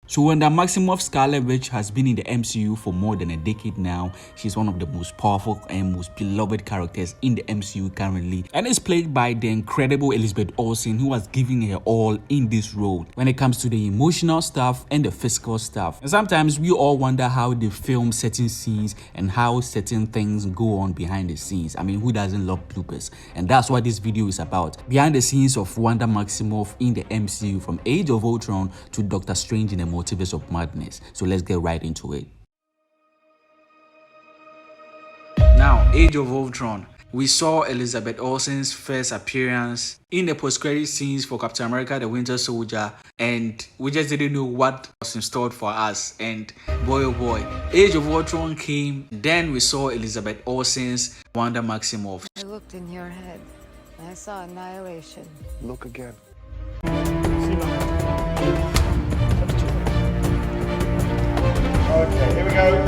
So Wanda Maximoff Scarlet Witch has been in the MCU for more than a decade now. She's one of the most powerful and most beloved characters in the MCU currently, and is played by the incredible Elizabeth Olsen, who has given her all in this role when it comes to the emotional stuff and the physical stuff. And sometimes we all wonder how they film certain scenes and how certain things go on behind the scenes. I mean, who doesn't love bloopers? And that's what this video is about. Behind the scenes of Wanda Maximoff in the MCU, from Age of Ultron to Doctor Strange in the Multiverse of Madness. So let's get right into it. Now, Age of Ultron. We saw Elizabeth Olsen's first appearance in the post-credit scenes for Captain America: The Winter Soldier, and we just didn't know what was in store for us. And boy oh boy, Age of Ultron came. Then we saw Elizabeth Olsen's Wanda Maximoff. I looked in your head and I saw annihilation. Look again. Okay, here we go.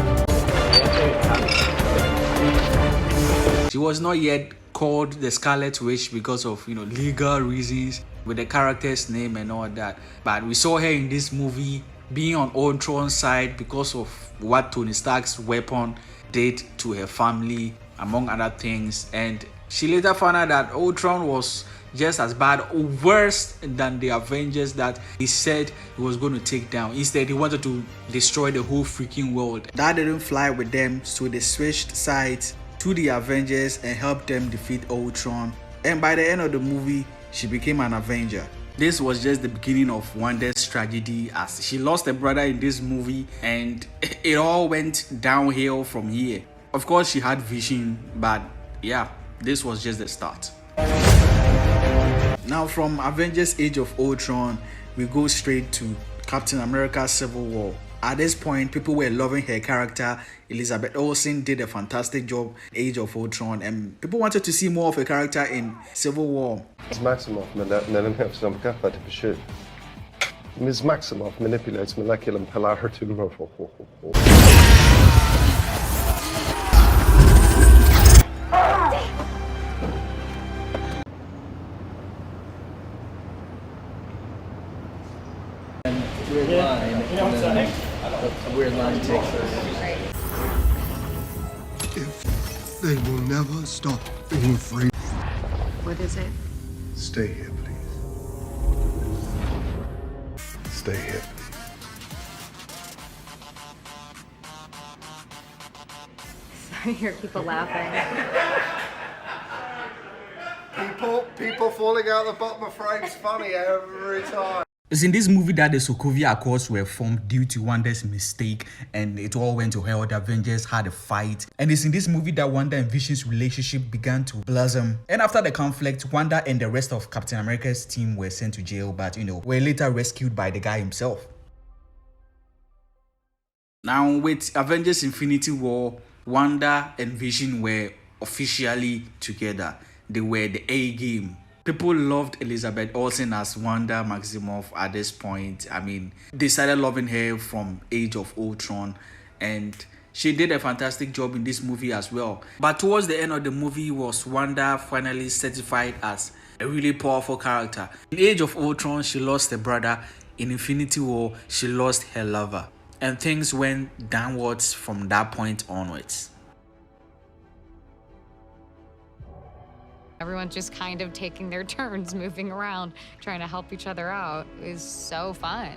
She was not yet called the Scarlet Witch because of, legal reasons with the character's name and all that. But we saw her in this movie being on Ultron's side because of what Tony Stark's weapon did to her family, among other things. And she later found out that Ultron was just as bad or worse than the Avengers that he said he was going to take down. Instead, he wanted to destroy the whole freaking world. That didn't fly with them, so they switched sides to the Avengers and helped them defeat Ultron. And by the end of the movie, she became an Avenger. This was just the beginning of Wanda's tragedy, as she lost a brother in this movie, and it all went downhill from here. Of course, she had Vision, but yeah, this was just the start. Now, from Avengers Age of Ultron, we go straight to Captain America Civil War. At this point, people were loving her character. Elizabeth Olsen did a fantastic job in Age of Ultron, and people wanted to see more of her character in Civil War. Maximoff Ms. Maximoff manipulates molecular polarity. Weird line, a weird line takes us. If they will never stop being free. What is it? Stay here, please. Stay here, please. I hear people laughing. People falling out the bottom of frames funny every time. It's in this movie that the Sokovia Accords were formed due to Wanda's mistake, and it all went to hell. The Avengers had a fight, and it's in this movie that Wanda and Vision's relationship began to blossom. And after the conflict, Wanda and the rest of Captain America's team were sent to jail, but were later rescued by the guy himself. Now, with Avengers Infinity War, Wanda and Vision were officially together. They were the A game. People loved Elizabeth Olsen as Wanda Maximoff at this point. I mean, they started loving her from Age of Ultron, and she did a fantastic job in this movie as well. But towards the end of the movie was Wanda finally certified as a really powerful character. In Age of Ultron, she lost her brother. In Infinity War, she lost her lover. And things went downwards from that point onwards. Everyone's just kind of taking their turns, moving around, trying to help each other out. It was so fun.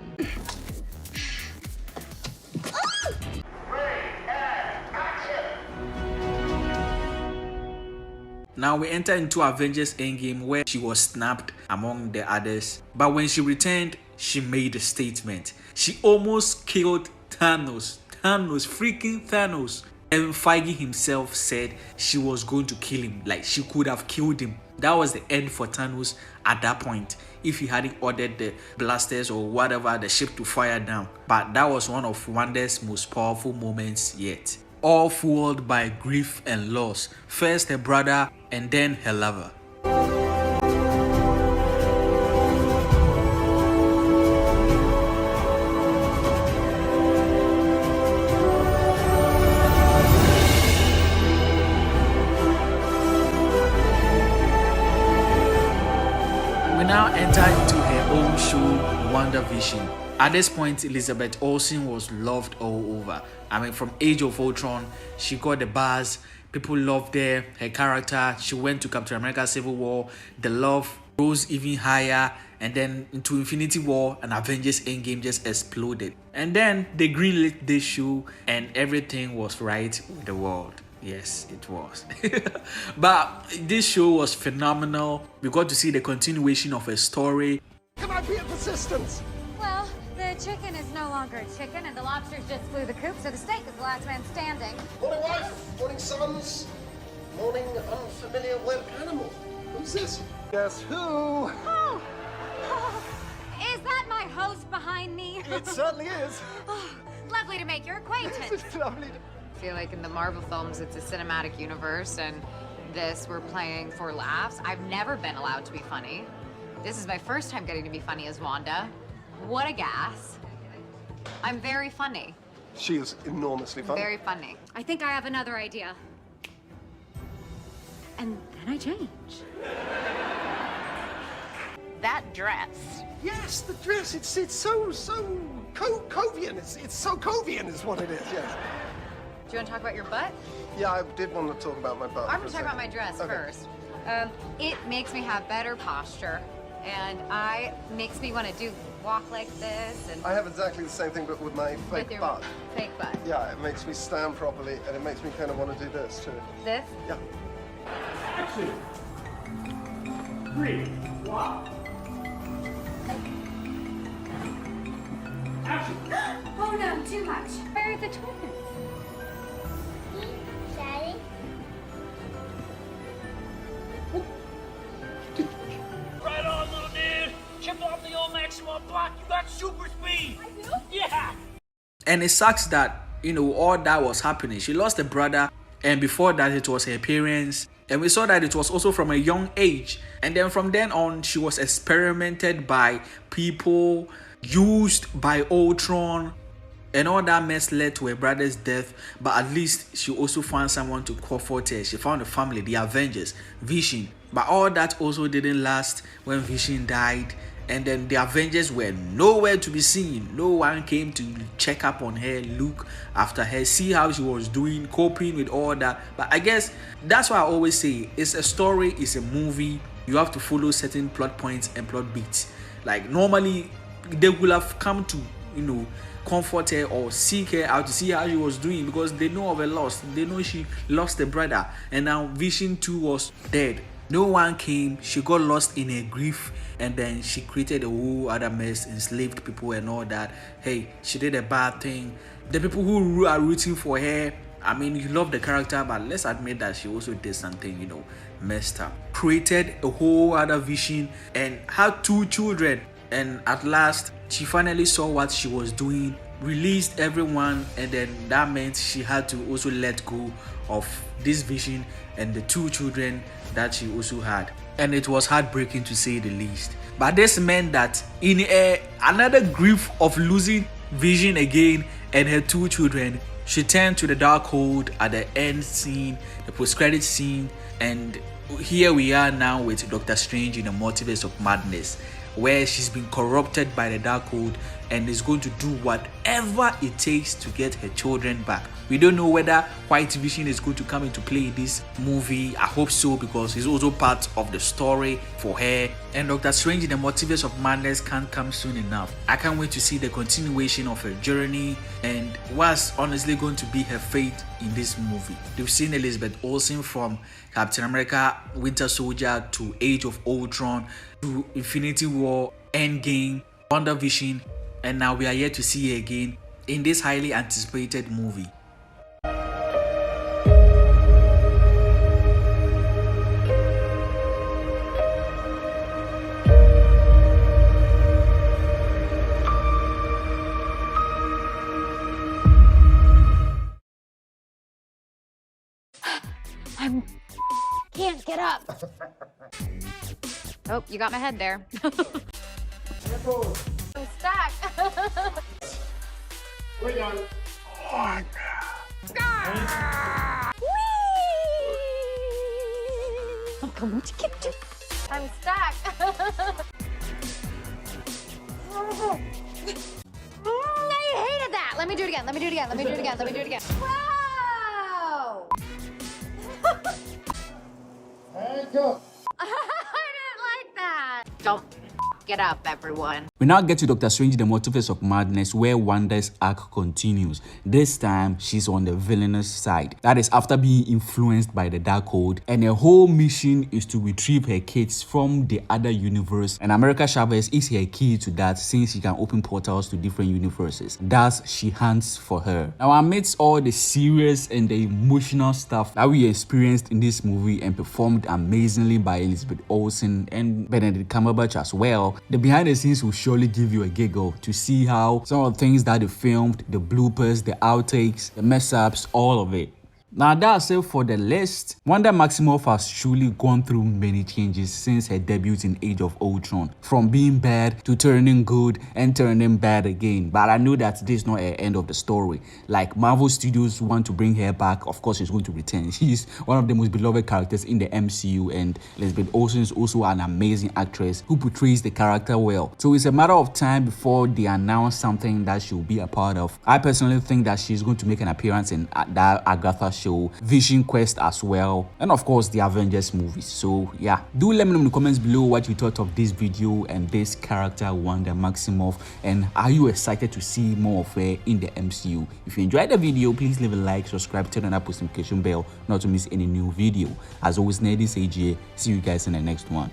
Now we enter into Avengers Endgame, where she was snapped among the others. But when she returned, she made a statement. She almost killed Thanos. Freaking Thanos. And Feige himself said she was going to kill him, like she could have killed him. That was the end for Thanos at that point, if he hadn't ordered the blasters or whatever, the ship to fire down. But that was one of Wanda's most powerful moments yet. All fueled by grief and loss. First her brother and then her lover. We now enter into her own show, WandaVision. At this point, Elizabeth Olsen was loved all over. I mean, from Age of Ultron, she got the buzz. People loved her character. She went to Captain America Civil War. The love rose even higher. And then into Infinity War and Avengers Endgame just exploded. And then they greenlit this show and everything was right with the world. Yes, it was. But this show was phenomenal. We got to see the continuation of a story. Can I be of assistance? Well, the chicken is no longer a chicken, and the lobsters just flew the coop, so the steak is the last man standing. Morning, wife. Morning, sons. Morning, unfamiliar web animal. Who's this? Guess who? Oh, is that my host behind me? It certainly is. Oh, lovely to make your acquaintance. It's lovely to... I feel like in the Marvel films, it's a cinematic universe, and this we're playing for laughs. I've never been allowed to be funny. This is my first time getting to be funny as Wanda. What a gas. I'm very funny. She is enormously funny. Very funny. I think I have another idea. And then I change. That dress. Yes, the dress. It's so Covian. It's so Covian is what it is. Yes. Do you want to talk about your butt? Yeah, I did want to talk about my butt. I'm going to talk about my dress first. It makes me have better posture, and makes me want to walk like this. And I have exactly the same thing, but with my with fake your butt. fake butt. Yeah, it makes me stand properly, and it makes me kind of want to do this too. This? Yeah. Action. 3. Wow. Action. Oh no, too much. Where are the twins? Daddy? Right on, little dude. Chip off the old Maximoff block. You got super speed. I do? Yeah. And it sucks that, all that was happening. She lost a brother, and before that, it was her parents. And we saw that it was also from a young age. And then from then on, she was experimented by people, used by Ultron, and all that mess led to her brother's death. But at least she also found someone to comfort her. She found a family, the Avengers, Vision. But all that also didn't last when Vision died. And then the Avengers were nowhere to be seen. No one came to check up on her, look after her, see how she was doing, coping with all that. But I guess that's why I always say it's a story, it's a movie. You have to follow certain plot points and plot beats. Like normally they would have come to, comfort her or seek her out to see how she was doing, because they know of her loss. They know she lost a brother, and now Vision 2 was dead. No one came. She got lost in her grief, and then she created a whole other mess, enslaved people and all that. Hey, she did a bad thing. The people who are rooting for her, I mean, you love the character, but let's admit that she also did something, messed up. Created a whole other Vision and had 2 children. And at last, she finally saw what she was doing, released everyone, and then that meant she had to also let go of this Vision and the 2 children that she also had. And it was heartbreaking to say the least. But this meant that in another grief of losing Vision again and her 2 children, she turned to the Darkhold at the end scene, the post-credit scene, and here we are now with Doctor Strange in the Multiverse of Madness, where she's been corrupted by the Darkhold and is going to do whatever it takes to get her children back. We don't know whether White Vision is going to come into play in this movie. I hope so, because he's also part of the story for her. And Doctor Strange in the Multiverse of Madness can't come soon enough. I can't wait to see the continuation of her journey and what's honestly going to be her fate in this movie. We've seen Elizabeth Olsen from Captain America, Winter Soldier, to Age of Ultron, to Infinity War, Endgame, WandaVision, and now we are here to see her again in this highly anticipated movie. Can't get up. Oh, you got my head there. I'm stuck. We're done. I'm coming to get you. I'm stuck. Let me do it again. Let me do it again. Let me do it again. Let me do it again. Wow! And go. I didn't like that. Don't get up, everyone. We now get to Doctor Strange, the Multiverse of Madness, where Wanda's arc continues. This time, she's on the villainous side. That is after being influenced by the Darkhold, and her whole mission is to retrieve her kids from the other universe. And America Chavez is her key to that, since she can open portals to different universes. Thus, she hunts for her. Now, amidst all the serious and the emotional stuff that we experienced in this movie and performed amazingly by Elizabeth Olsen and Benedict Cumberbatch as well, the behind the scenes will surely give you a giggle to see how some of the things that they filmed, the bloopers, the outtakes, the mess ups, all of it. Now that's it for the list. Wanda Maximoff has truly gone through many changes since her debut in Age of Ultron, from being bad to turning good and turning bad again. But I know that this is not the end of the story. Like Marvel Studios want to bring her back, of course she's going to return. She's one of the most beloved characters in the MCU, and Elizabeth Olsen is also an amazing actress who portrays the character well. So it's a matter of time before they announce something that she'll be a part of. I personally think that she's going to make an appearance in that Agatha show, Vision Quest as well, and of course the Avengers movies. So yeah, do let me know in the comments below what you thought of this video and this character Wanda Maximoff, and are you excited to see more of her in the MCU? If you enjoyed the video, please leave a like, subscribe, turn on that post notification bell not to miss any new video. As always, Ned is AJ. See you guys in the next one.